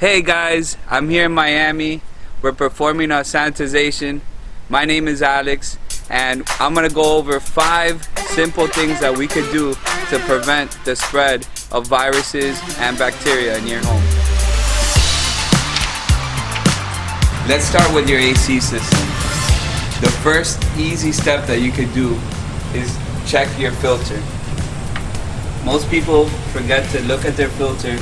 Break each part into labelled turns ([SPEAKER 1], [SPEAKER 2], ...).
[SPEAKER 1] Hey guys, I'm here in Miami. We're performing a sanitization. My name is Alex, and I'm gonna go over 5 simple things that we could do to prevent the spread of viruses and bacteria in your home. Let's start with your AC system. The first easy step that you could do is check your filter. Most people forget to look at their filter,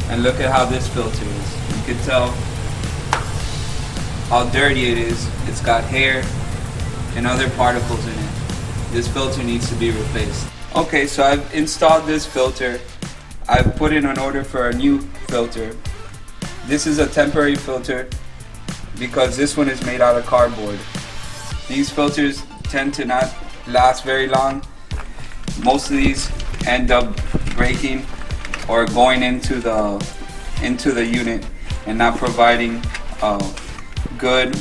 [SPEAKER 1] and look at how this filter is. You can tell how dirty it is. It's got hair and other particles in it. This filter needs to be replaced. Okay, so I've installed this filter. I've put in an order for a new filter. This is a temporary filter because this one is made out of cardboard. These filters tend to not last very long. Most of these end up breaking or going into the unit and not providing good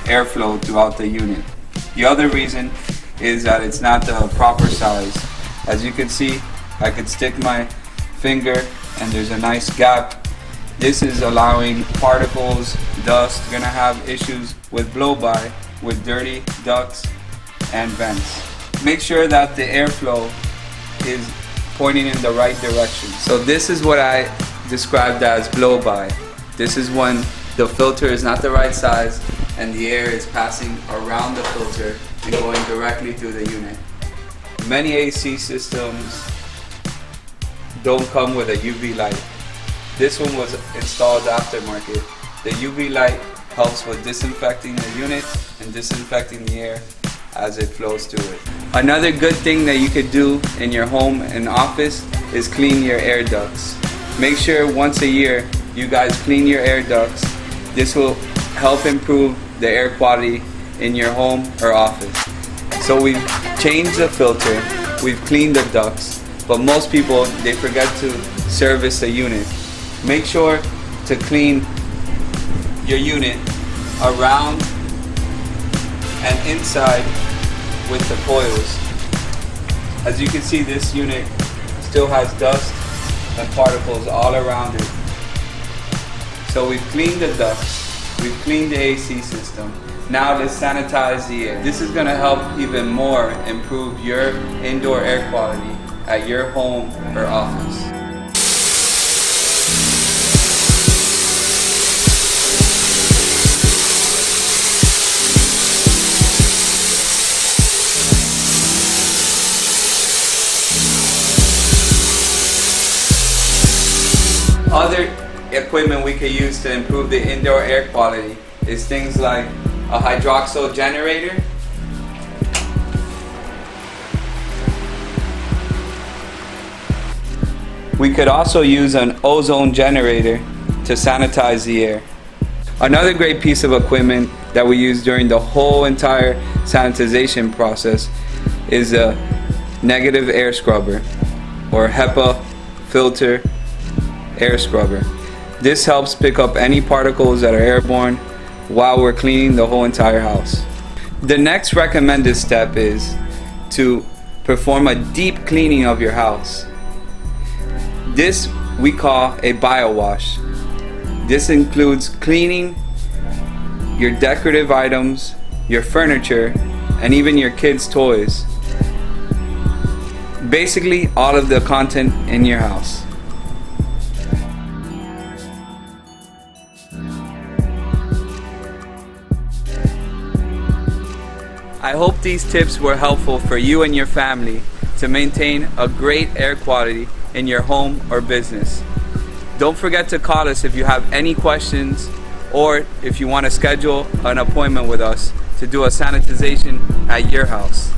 [SPEAKER 1] airflow throughout the unit. The other reason is that it's not the proper size. As you can see, I could stick my finger and there's a nice gap. This is allowing particles, dust. You're gonna have issues with blow-by with dirty ducts and vents. Make sure that the airflow is pointing in the right direction. So this is what I described as blow-by. This is when the filter is not the right size and the air is passing around the filter and going directly through the unit. Many AC systems don't come with a UV light. This one was installed aftermarket. The UV light helps with disinfecting the unit and disinfecting the air as it flows through it. Another good thing that you could do in your home and office is clean your air ducts. Make sure once a year you guys clean your air ducts. This will help improve the air quality in your home or office. So we've changed the filter, we've cleaned the ducts, but most people, they forget to service the unit. Make sure to clean your unit around and inside with the coils. As you can see, this unit still has dust and particles all around it. So we've cleaned the ducts, we've cleaned the AC system. Now let's sanitize the air. This is going to help even more improve your indoor air quality at your home or office. Other equipment we could use to improve the indoor air quality is things like a hydroxyl generator, we could also use an ozone generator to sanitize the air. Another great piece of equipment that we use during the whole entire sanitization process is a negative air scrubber or HEPA filter air scrubber. This helps pick up any particles that are airborne while we're cleaning the whole entire house. The next recommended step is to perform a deep cleaning of your house. This we call a biowash. This includes cleaning your decorative items, your furniture, and even your kids' toys. Basically, all of the content in your house. I hope these tips were helpful for you and your family to maintain a great air quality in your home or business. Don't forget to call us if you have any questions or if you want to schedule an appointment with us to do a sanitization at your house.